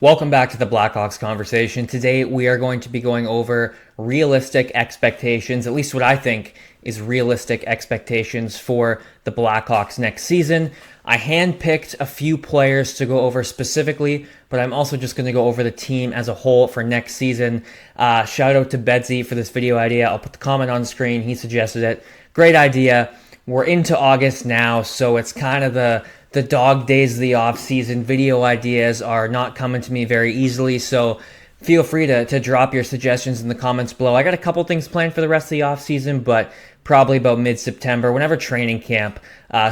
Welcome back to the Blackhawks Conversation. Today we are going to be going over realistic expectations, at least what I think is realistic expectations for the Blackhawks next season. I handpicked a few players to go over specifically, but I'm also just going to go over the team as a whole for next season. Shout out to Bedzi for this video idea. I'll put the comment on screen. He suggested it. Great idea. We're into August now, so it's kind of the dog days of the off-season. Video ideas are not coming to me very easily, so feel free to drop your suggestions in the comments below. I got a couple things planned for the rest of the off-season, but probably about mid-September, whenever training camp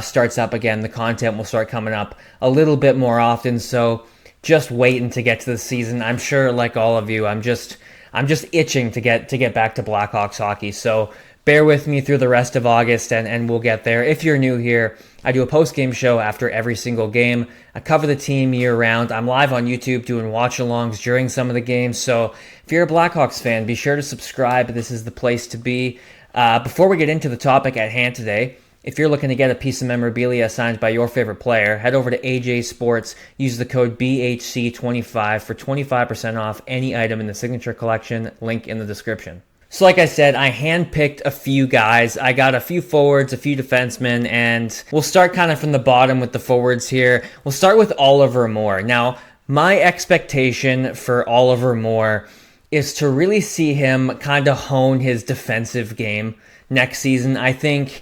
starts up again, the content will start coming up a little bit more often, so just waiting to get to the season. I'm sure, like all of you, I'm just itching to get back to Blackhawks hockey, so bear with me through the rest of August, and we'll get there. If you're new here, I do a post-game show after every single game. I cover the team year-round. I'm live on YouTube doing watch-alongs during some of the games, so if you're a Blackhawks fan, be sure to subscribe. This is the place to be. Before we get into the topic at hand today, if you're looking to get a piece of memorabilia signed by your favorite player, head over to AJ Sports, use the code BHC25 for 25% off any item in the signature collection, link in the description. So like I said, I handpicked a few guys. I got a few forwards, a few defensemen, and we'll start kind of from the bottom with the forwards here. We'll start with Oliver Moore. Now, my expectation for Oliver Moore is to really see him kind of hone his defensive game next season. I think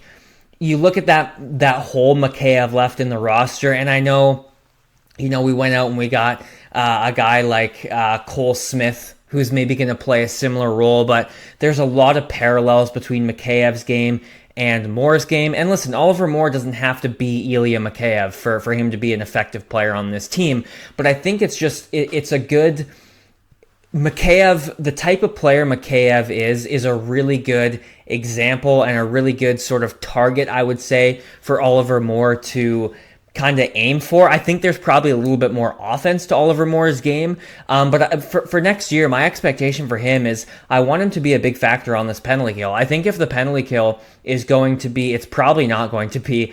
you look at that hole Mikheyev left in the roster, and I know, we went out and we got a guy like Cole Smith, who's maybe going to play a similar role, but there's a lot of parallels between Mikheyev's game and Moore's game. And listen, Oliver Moore doesn't have to be Ilya Mikheyev for him to be an effective player on this team, but I think it's a good... Mikheyev, the type of player Mikheyev is a really good example and a really good sort of target, I would say, for Oliver Moore to kind of aim for. I think there's probably a little bit more offense to Oliver Moore's game, but for next year, my expectation for him is I want him to be a big factor on this penalty kill. I think if the penalty kill is going to be, it's probably not going to be,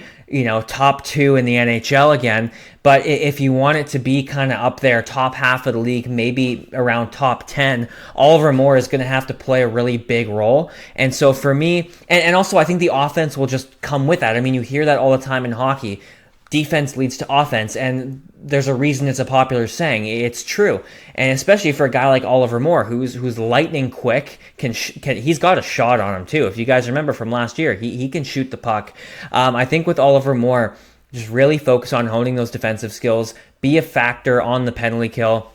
top 2 in the NHL again, but if you want it to be kind of up there, top half of the league, maybe around top 10, Oliver Moore is going to have to play a really big role. And so for me, and also I think the offense will just come with that. I mean, you hear that all the time in hockey. Defense leads to offense, and there's a reason it's a popular saying. It's true, and especially for a guy like Oliver Moore, who's lightning quick, he's got a shot on him too. If you guys remember from last year, he can shoot the puck. I think with Oliver Moore, just really focus on honing those defensive skills, be a factor on the penalty kill,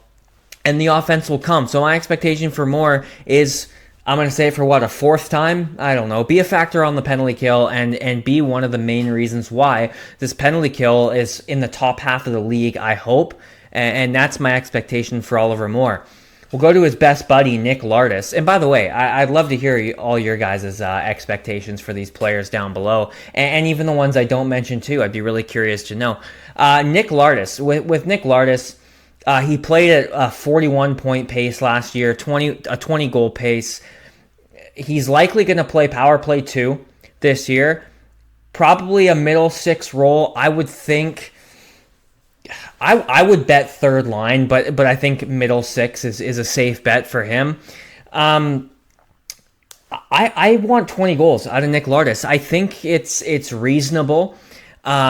and the offense will come. So my expectation for Moore is, I'm going to say it for a fourth time? I don't know. Be a factor on the penalty kill and be one of the main reasons why this penalty kill is in the top half of the league, I hope. And that's my expectation for Oliver Moore. We'll go to his best buddy, Nick Lardis. And by the way, I'd love to hear all your guys' expectations for these players down below. And even the ones I don't mention too. I'd be really curious to know. Nick Lardis. With Nick Lardis, he played at a 41-point pace last year, a 20-goal pace. He's likely going to play power play 2 this year. Probably a middle 6 role. I would think... I would bet third line, but I think middle 6 is a safe bet for him. I want 20 goals out of Nick Lardis. I think it's reasonable.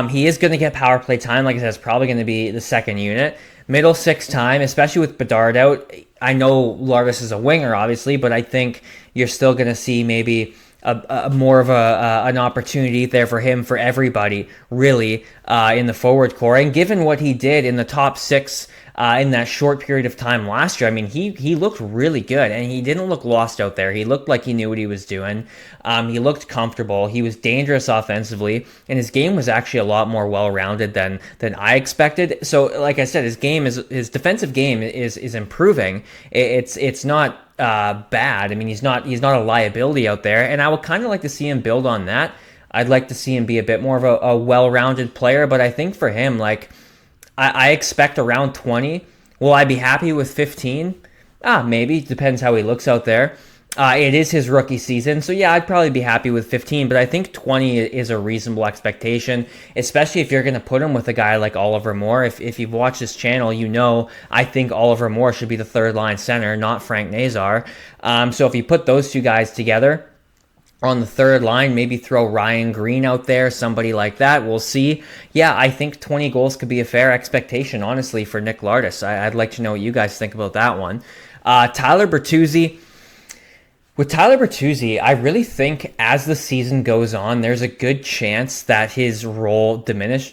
He is going to get power play time. Like I said, it's probably going to be the second unit. Middle 6 time, especially with Bedard out. I know Lardis is a winger, obviously, but I think you're still going to see maybe a more of an opportunity there for him, for everybody, really, in the forward core. And given what he did in the top 6 in that short period of time last year, I mean, he looked really good, and he didn't look lost out there. He looked like he knew what he was doing. He looked comfortable. He was dangerous offensively, and his game was actually a lot more well-rounded than I expected. So, like I said, his defensive game is improving. It's not bad. I mean, he's not a liability out there, and I would kind of like to see him build on that. I'd like to see him be a bit more of a well-rounded player, but I think for him, like, I expect around 20. Will I be happy with 15? Maybe. Depends how he looks out there. It is his rookie season, so yeah, I'd probably be happy with 15, but I think 20 is a reasonable expectation, especially if you're going to put him with a guy like Oliver Moore. If you've watched this channel, you know I think Oliver Moore should be the third line center, not Frank Nazar. So if you put those two guys together on the third line, maybe throw Ryan Green out there, somebody like that. We'll see. Yeah, I think 20 goals could be a fair expectation, honestly, for Nick Lardis. I'd like to know what you guys think about that one. Tyler Bertuzzi. With Tyler Bertuzzi, I really think as the season goes on, there's a good chance that his role diminishes.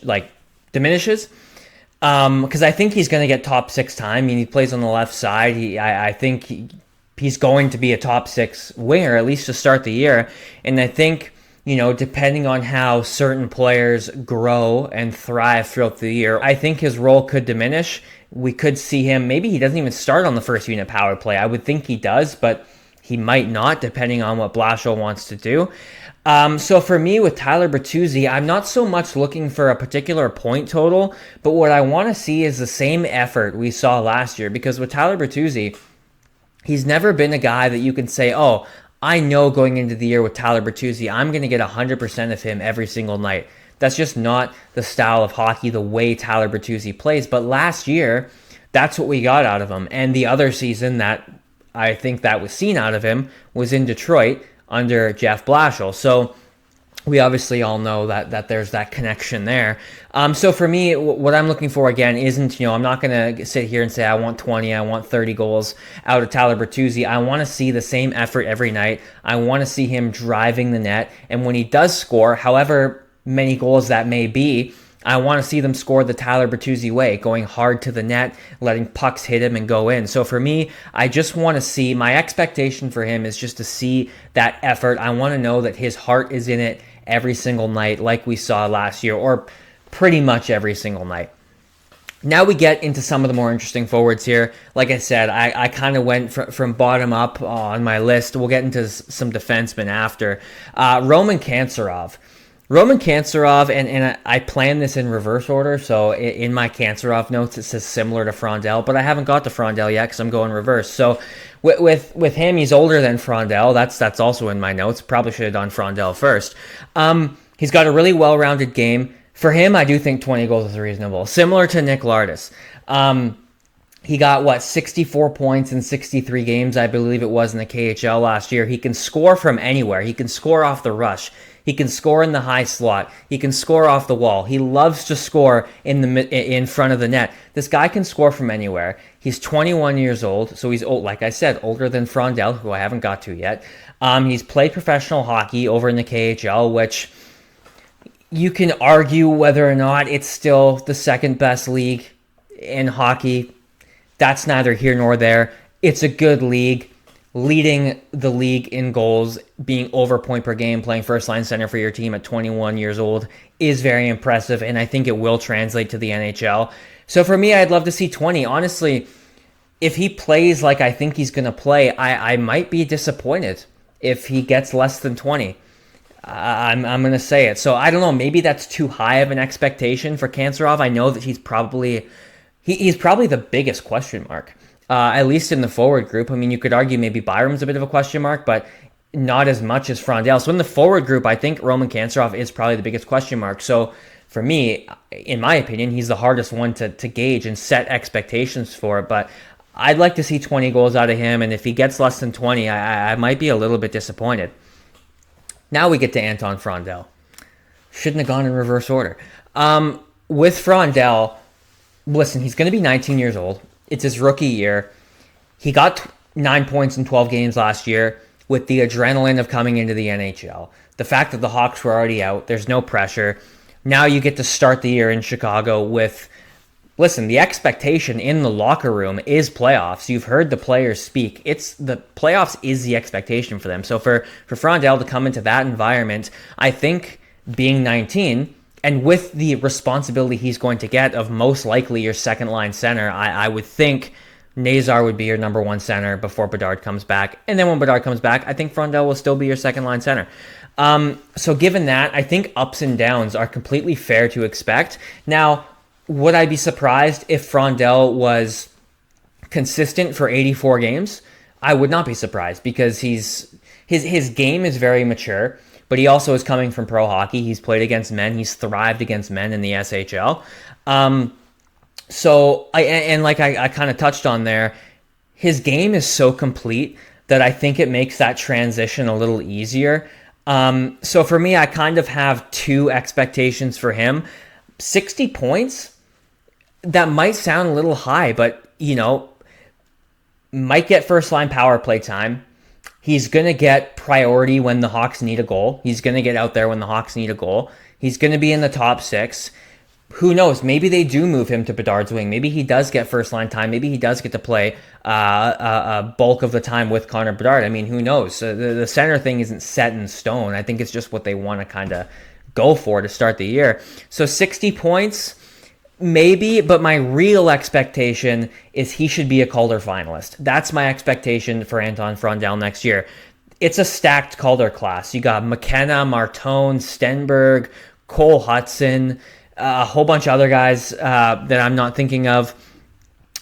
Because I think he's going to get top six time. I mean, he plays on the left side. I think he's going to be a top six winger, at least to start the year. And I think, depending on how certain players grow and thrive throughout the year, I think his role could diminish. We could see him, maybe he doesn't even start on the first unit power play. I would think he does, but he might not, depending on what Blashill wants to do. So for me, with Tyler Bertuzzi, I'm not so much looking for a particular point total, but what I want to see is the same effort we saw last year. Because with Tyler Bertuzzi, he's never been a guy that you can say, oh, I know going into the year with Tyler Bertuzzi, I'm going to get 100% of him every single night. That's just not the style of hockey, the way Tyler Bertuzzi plays. But last year, that's what we got out of him. And the other season that I think that was seen out of him was in Detroit under Jeff Blashill. So we obviously all know that there's that connection there. So for me, what I'm looking for, again, isn't, I'm not going to sit here and say I want 20, I want 30 goals out of Tyler Bertuzzi. I want to see the same effort every night. I want to see him driving the net. And when he does score, however many goals that may be, I want to see them score the Tyler Bertuzzi way, going hard to the net, letting pucks hit him and go in. So for me, I just want to see, my expectation for him is just to see that effort. I want to know that his heart is in it every single night like we saw last year, or pretty much every single night. Now we get into some of the more interesting forwards here. Like I said, I kind of went from bottom up on my list. We'll get into some defensemen after. Roman Kancirov. And I planned this in reverse order, so in my Kancirov notes it says similar to Frondell, but I haven't got to Frondell yet because I'm going reverse. So with him, he's older than Frondell. That's also in my notes. Probably should have done Frondell first. He's got a really well-rounded game. For him, I do think 20 goals is reasonable. Similar to Nick Lardis. He got, 64 points in 63 games, I believe it was, in the KHL last year. He can score from anywhere. He can score off the rush. He can score in the high slot. He can score off the wall. He loves to score in front of the net. This guy can score from anywhere. He's 21 years old, so he's old, like I said, older than Frondell, who I haven't got to yet. He's played professional hockey over in the KHL, which you can argue whether or not it's still the second best league in hockey. That's neither here nor there. It's a good league. Leading the league in goals, being over point per game, playing first line center for your team at 21 years old is very impressive, and I think it will translate to the NHL. So for me, I'd love to see 20. Honestly, if he plays like I think he's going to play, I might be disappointed if he gets less than 20. I'm going to say it. So I don't know, maybe that's too high of an expectation for Kancirov. I know that he's probably the biggest question mark. At least in the forward group. I mean, you could argue maybe Byram's a bit of a question mark, but not as much as Frondell. So in the forward group, I think Roman Kancirov is probably the biggest question mark. So for me, in my opinion, he's the hardest one to gauge and set expectations for. But I'd like to see 20 goals out of him, and if he gets less than 20, I might be a little bit disappointed. Now we get to Anton Frondell. Shouldn't have gone in reverse order. With Frondell, listen, he's going to be 19 years old. It's his rookie year. He got 9 points in 12 games last year with the adrenaline of coming into the NHL. The fact that the Hawks were already out, there's no pressure. Now you get to start the year in Chicago with, listen, the expectation in the locker room is playoffs. You've heard the players speak. The playoffs is the expectation for them. So for Frondell to come into that environment, I think being 19, and with the responsibility he's going to get of most likely your second line center, I would think Nazar would be your number one center before Bedard comes back. And then when Bedard comes back, I think Frondell will still be your second line center. So given that, I think ups and downs are completely fair to expect. Now, would I be surprised if Frondell was consistent for 84 games? I would not be surprised because his game is very mature, but he also is coming from pro hockey. He's played against men. He's thrived against men in the SHL. So I kind of touched on there, his game is so complete that I think it makes that transition a little easier. So for me, I kind of have two expectations for him. 60 points, that might sound a little high, but, might get first-line power play time. He's going to get priority when the Hawks need a goal. He's going to get out there when the Hawks need a goal. He's going to be in the top six. Who knows? Maybe they do move him to Bedard's wing. Maybe he does get first-line time. Maybe he does get to play a bulk of the time with Connor Bedard. I mean, who knows? The center thing isn't set in stone. I think it's just what they want to kind of go for to start the year. So 60 points, maybe, but my real expectation is he should be a Calder finalist. That's my expectation for Anton Frondell next year. It's a stacked Calder class. You got McKenna, Martone, Stenberg, Cole Hudson, a whole bunch of other guys that I'm not thinking of.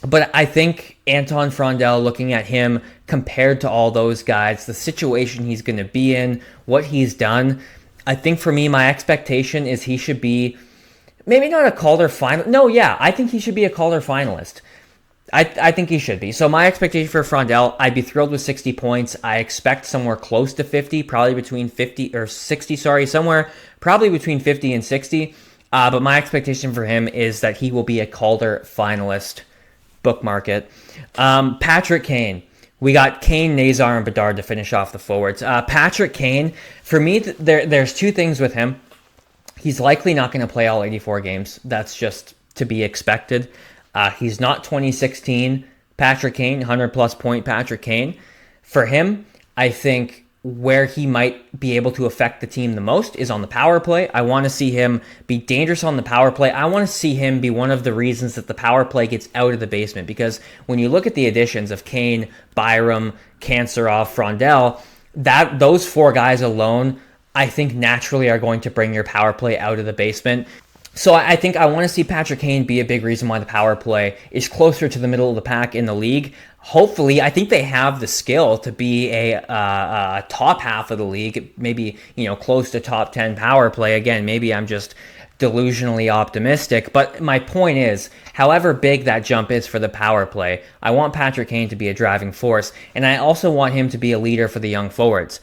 But I think Anton Frondell, looking at him compared to all those guys, the situation he's going to be in, what he's done, I think for me, my expectation is he should be maybe not a Calder final. No, yeah, I think he should be a Calder finalist. I think he should be. So my expectation for Frondell, I'd be thrilled with 60 points. I expect somewhere close to 50, probably between 50 or 60, somewhere probably between 50 and 60. But my expectation for him is that he will be a Calder finalist. Bookmark it. Patrick Kane. We got Kane, Nazar, and Bedard to finish off the forwards. Patrick Kane, for me, there's two things with him. He's likely not going to play all 84 games. That's just to be expected. He's not 2016 Patrick Kane, 100-plus point Patrick Kane. For him, I think where he might be able to affect the team the most is on the power play. I want to see him be dangerous on the power play. I want to see him be one of the reasons that the power play gets out of the basement, because when you look at the additions of Kane, Byram, Kancirov, Frondell, those four guys alone, I think naturally are going to bring your power play out of the basement. So I think I want to see Patrick Kane be a big reason why the power play is closer to the middle of the pack in the league. Hopefully, I think they have the skill to be a top half of the league, maybe, close to top 10 power play. Again, maybe I'm just delusionally optimistic, but my point is, however big that jump is for the power play, I want Patrick Kane to be a driving force, and I also want him to be a leader for the young forwards.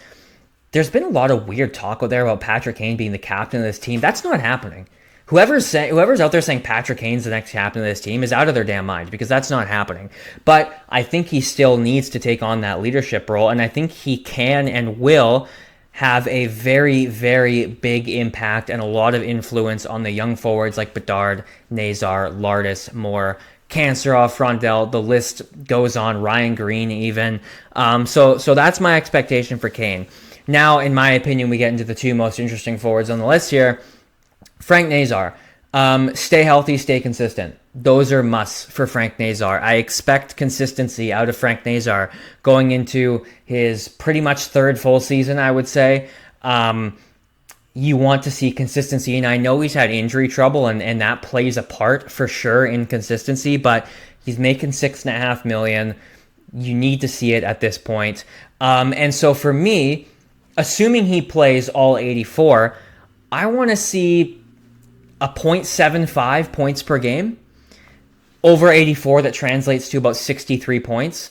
There's been a lot of weird talk out there about Patrick Kane being the captain of this team. That's not happening. Whoever's out there saying Patrick Kane's the next captain of this team is out of their damn mind, because that's not happening. But I think he still needs to take on that leadership role, and I think he can and will have a very, very big impact and a lot of influence on the young forwards like Bedard, Nazar, Lardis, Moore, Kancirov, Frondell, the list goes on, Ryan Green even. So that's my expectation for Kane. Now, in my opinion, we get into the two most interesting forwards on the list here. Frank Nazar, stay healthy, stay consistent. Those are musts for Frank Nazar. I expect consistency out of Frank Nazar going into his pretty much third full season, I would say. You want to see consistency, and I know he's had injury trouble, and that plays a part for sure in consistency, but he's making $6.5 million. You need to see it at this point. And so for me, assuming he plays all 84, I want to see a 0.75 points per game over 84. That translates to about 63 points.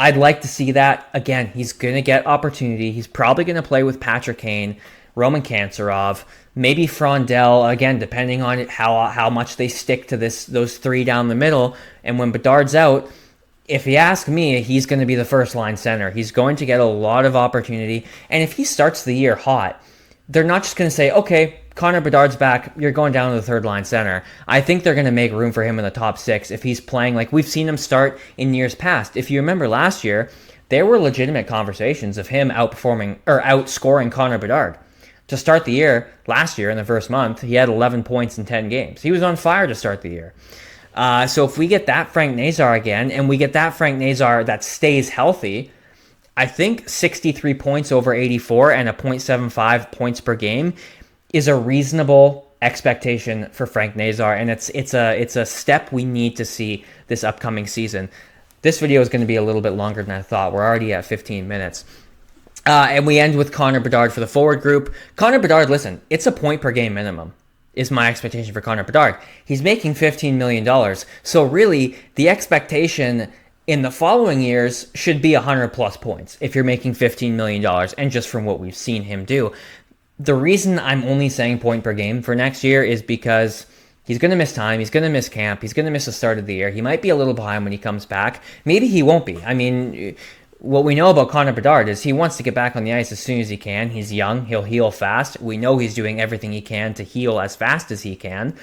I'd like to see that. Again, he's going to get opportunity. He's probably going to play with Patrick Kane, Roman Kancirov, maybe Frondell, again, depending on how much they stick to those three down the middle. And when Bedard's out, if you ask me, he's going to be the first line center. He's going to get a lot of opportunity. And if he starts the year hot, they're not just going to say, okay, Connor Bedard's back, you're going down to the third line center. I think they're going to make room for him in the top six if he's playing like we've seen him start in years past. If you remember last year, there were legitimate conversations of him outscoring Connor Bedard. To start the year, last year in the first month, he had 11 points in 10 games. He was on fire to start the year. So if we get that Frank Nazar again, and we get that Frank Nazar that stays healthy, I think 63 points over 84 and a 0.75 points per game is a reasonable expectation for Frank Nazar, and it's a step we need to see this upcoming season. This video is going to be a little bit longer than I thought. We're already at 15 minutes. And we end with Connor Bedard for the forward group. Connor Bedard, listen, it's a point per game minimum is my expectation for Connor Bedard. He's making $15 million. So really, the expectation in the following years should be 100 plus points if you're making $15 million, and just from what we've seen him do. The reason I'm only saying point per game for next year is because he's going to miss time. He's going to miss camp. He's going to miss the start of the year. He might be a little behind when he comes back. Maybe he won't be. I mean, what we know about Connor Bedard is he wants to get back on the ice as soon as he can. He's young. He'll heal fast. We know he's doing everything he can to heal as fast as he can.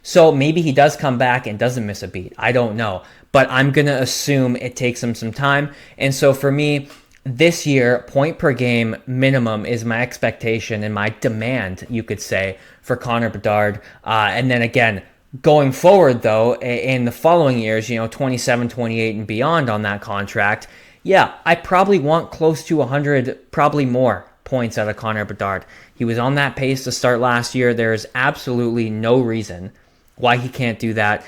So maybe he does come back and doesn't miss a beat. I don't know. But I'm going to assume it takes him some time. And so for me, this year, point per game minimum is my expectation and my demand, you could say, for Connor Bedard. And then again, going forward, though, in the following years, 27, 28, and beyond on that contract, yeah, I probably want close to 100, probably more points out of Connor Bedard. He was on that pace to start last year. There is absolutely no reason why he can't do that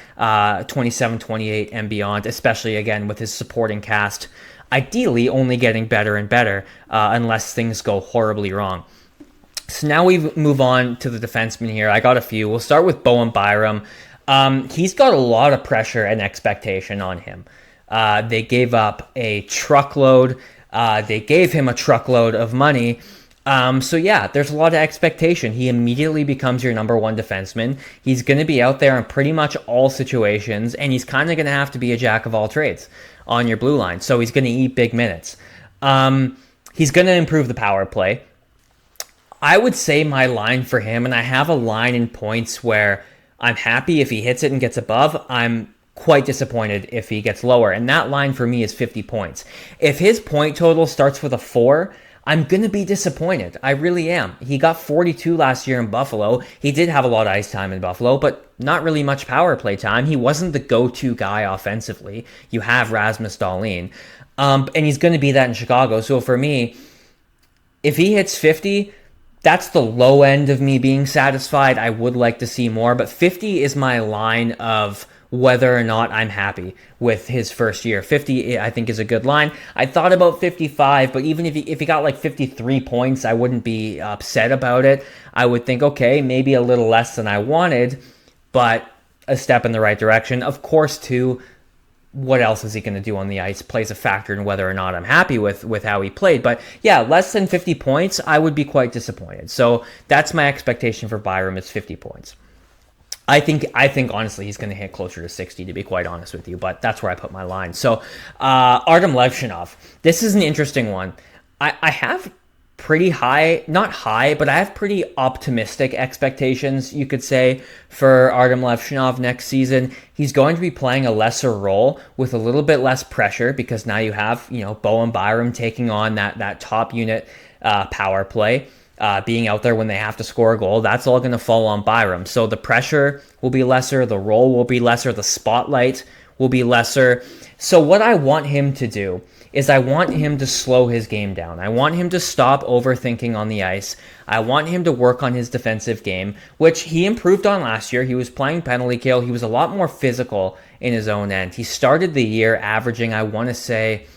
27, 28, and beyond, especially, again, with his supporting cast, ideally only getting better and better unless things go horribly wrong. So now we move on to the defensemen here. I got a few. We'll start with Bowen Byram. He's got a lot of pressure and expectation on him. They gave up a truckload. They gave him a truckload of money. So yeah, there's a lot of expectation. He immediately becomes your number one defenseman. He's going to be out there in pretty much all situations, and he's kind of going to have to be a jack of all trades on your blue line. So he's going to eat big minutes. He's going to improve the power play. I would say my line for him, and I have a line in points where I'm happy if he hits it and gets above. I'm quite disappointed if he gets lower. And that line for me is 50 points. If his point total starts with a 4, I'm going to be disappointed. I really am. He got 42 last year in Buffalo. He did have a lot of ice time in Buffalo, but not really much power play time. He wasn't the go-to guy offensively. You have Rasmus Dahlin. And he's going to be that in Chicago. So for me, if he hits 50, that's the low end of me being satisfied. I would like to see more, but 50 is my line of whether or not I'm happy with his first year. 50, I think, is a good line. I thought about 55, but even if he got like 53 points, I wouldn't be upset about it. I would think, okay, maybe a little less than I wanted, but a step in the right direction. Of course, too, what else is he going to do on the ice plays a factor in whether or not I'm happy with how he played. But yeah, less than 50 points, I would be quite disappointed. So that's my expectation for Byram is 50 points. I think honestly he's going to hit closer to 60, to be quite honest with you, but that's where I put my line. So Artyom Levshunov, this is an interesting one. I have pretty high, not high, but I have pretty optimistic expectations, you could say, for Artyom Levshunov next season. He's going to be playing a lesser role with a little bit less pressure because now you have, Bowen Byram taking on that top unit power play. Being out there when they have to score a goal, that's all going to fall on Byram. So the pressure will be lesser, the role will be lesser, the spotlight will be lesser. So what I want him to do is I want him to slow his game down. I want him to stop overthinking on the ice. I want him to work on his defensive game, which he improved on last year. He was playing penalty kill. He was a lot more physical in his own end. He started the year averaging, I want to say,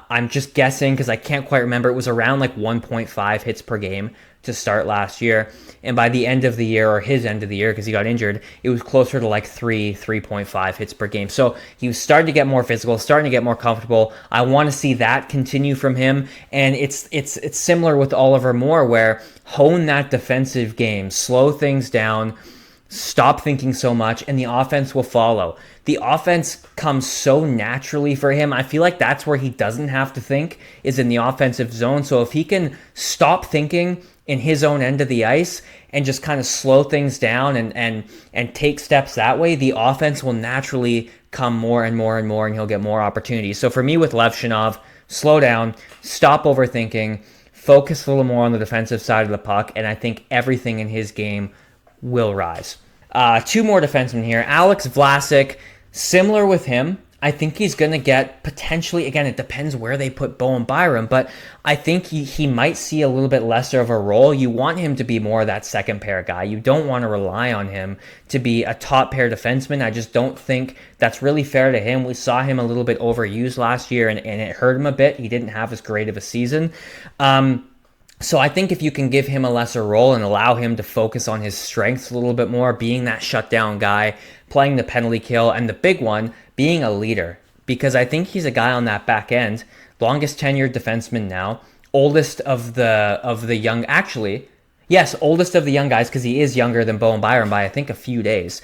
I'm just guessing because I can't quite remember. It was around like 1.5 hits per game to start last year. And by the end of the year, or his end of the year, because he got injured, it was closer to like 3.5 hits per game. So he was starting to get more physical, starting to get more comfortable. I want to see that continue from him. And it's similar with Oliver Moore, where hone that defensive game, slow things down, stop thinking so much, and the offense will follow. The offense comes so naturally for him. I feel like that's where he doesn't have to think, is in the offensive zone. So if he can stop thinking in his own end of the ice and just kind of slow things down and take steps that way, the offense will naturally come more and more and more, and he'll get more opportunities. So for me with Levshunov, slow down, stop overthinking, focus a little more on the defensive side of the puck, and I think everything in his game will rise. Two more defensemen here. Alex Vlasic, similar with him. I think he's going to get potentially, again, it depends where they put Bowen Byram, but I think he might see a little bit lesser of a role. You want him to be more of that second pair guy. You don't want to rely on him to be a top pair defenseman. I just don't think that's really fair to him. We saw him a little bit overused last year, and it hurt him a bit. He didn't have as great of a season. So I think if you can give him a lesser role and allow him to focus on his strengths a little bit more, being that shutdown guy, playing the penalty kill, and the big one, being a leader. Because I think he's a guy on that back end, longest tenured defenseman now, oldest of the young, actually, yes, oldest of the young guys, because he is younger than Bowen Byram by, I think, a few days.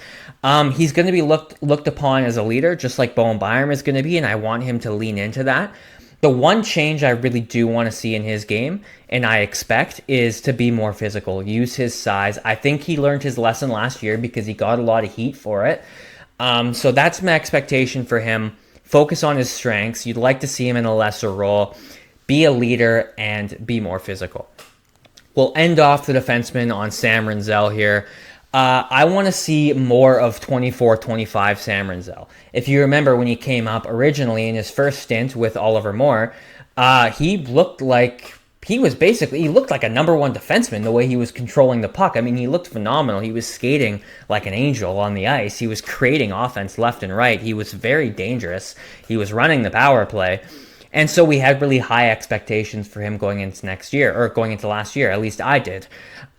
He's going to be looked upon as a leader, just like Bowen Byram is going to be, and I want him to lean into that. The one change I really do want to see in his game, and I expect, is to be more physical, use his size. I think he learned his lesson last year because he got a lot of heat for it. So that's my expectation for him. Focus on his strengths. You'd like to see him in a lesser role, be a leader, and be more physical. We'll end off the defenseman on Sam Rinzel here. I want to see more of 24-25 Sam Rinzel. If you remember when he came up originally in his first stint with Oliver Moore, he looked like he looked like a number one defenseman the way he was controlling the puck. I mean, he looked phenomenal. He was skating like an angel on the ice. He was creating offense left and right. He was very dangerous. He was running the power play. And so we had really high expectations for him going into next year, or going into last year. At least I did.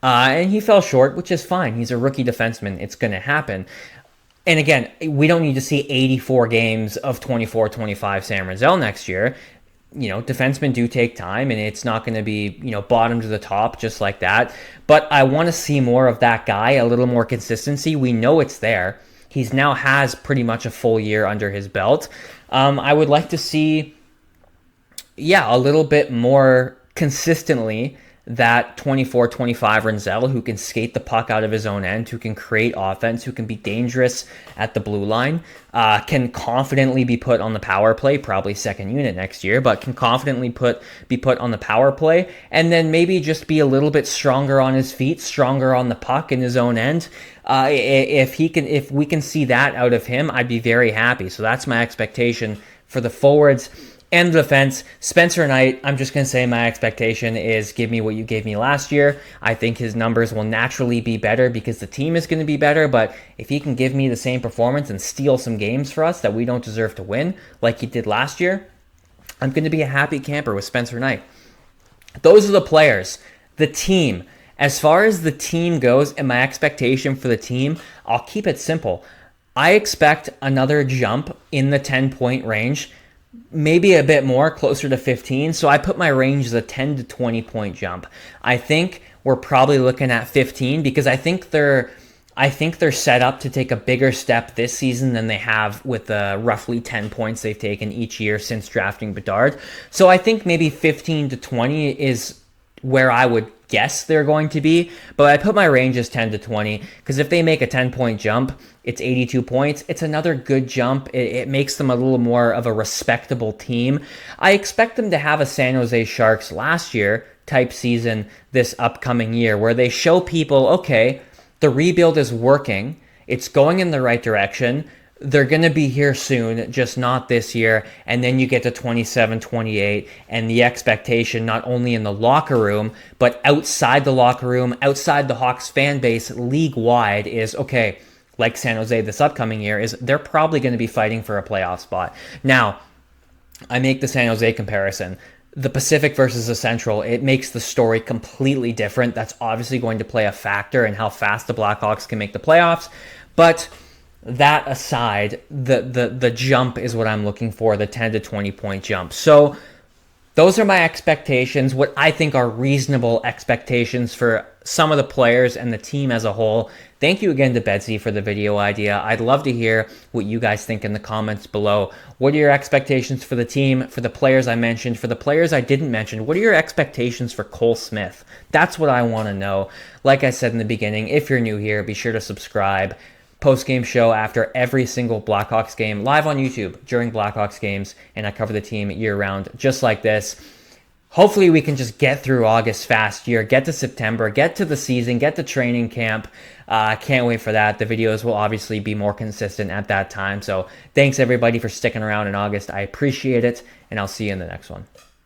And he fell short, which is fine. He's a rookie defenseman. It's going to happen. And again, we don't need to see 84 games of 24-25 Sam Rinzel next year. You know, defensemen do take time, and it's not going to be, bottom to the top just like that. But I want to see more of that guy, a little more consistency. We know it's there. He's now has pretty much a full year under his belt. I would like to see, a little bit more consistently that 24-25 Rinzel, who can skate the puck out of his own end, who can create offense, who can be dangerous at the blue line, can confidently be put on the power play, probably second unit next year, but can confidently be put on the power play, and then maybe just be a little bit stronger on his feet, stronger on the puck in his own end. If we can see that out of him, I'd be very happy. So that's my expectation for the forwards. And the defense, Spencer Knight, I'm just going to say my expectation is give me what you gave me last year. I think his numbers will naturally be better because the team is going to be better, but if he can give me the same performance and steal some games for us that we don't deserve to win like he did last year, I'm going to be a happy camper with Spencer Knight. Those are the players. The team. As far as the team goes and my expectation for the team, I'll keep it simple. I expect another jump in the 10-point range, maybe a bit more, closer to 15. So I put my range as a 10 to 20 point jump. I think we're probably looking at 15 because I think they're set up to take a bigger step this season than they have with the roughly 10 points they've taken each year since drafting Bedard. So I think maybe 15 to 20 is where I would guess they're going to be, but I put my range as 10 to 20 because if they make a 10-point jump, it's 82 points. It's another good jump. It makes them a little more of a respectable team. I expect them to have a San Jose Sharks last year type season this upcoming year where they show people, okay, the rebuild is working. It's going in the right direction. They're going to be here soon, just not this year. And then you get to 27-28, and the expectation, not only in the locker room, but outside the locker room, outside the Hawks fan base, league-wide, is, okay, like San Jose this upcoming year, is they're probably going to be fighting for a playoff spot. Now, I make the San Jose comparison. The Pacific versus the Central, it makes the story completely different. That's obviously going to play a factor in how fast the Blackhawks can make the playoffs. But that aside, the jump is what I'm looking for, the 10 to 20 point jump. So those are my expectations, what I think are reasonable expectations for some of the players and the team as a whole. Thank you again to Betsy for the video idea. I'd love to hear what you guys think in the comments below. What are your expectations for the team, for the players I mentioned, for the players I didn't mention? What are your expectations for Cole Smith? That's what I want to know. Like I said in the beginning, if you're new here, be sure to subscribe. Post-game show after every single Blackhawks game, live on YouTube during Blackhawks games, and I cover the team year-round just like this. hopefully we can just get through August fast here, get to September, get to the season, get to training camp. Can't wait for that. The videos will obviously be more consistent at that time. So thanks everybody for sticking around in August. I appreciate it, and I'll see you in the next one.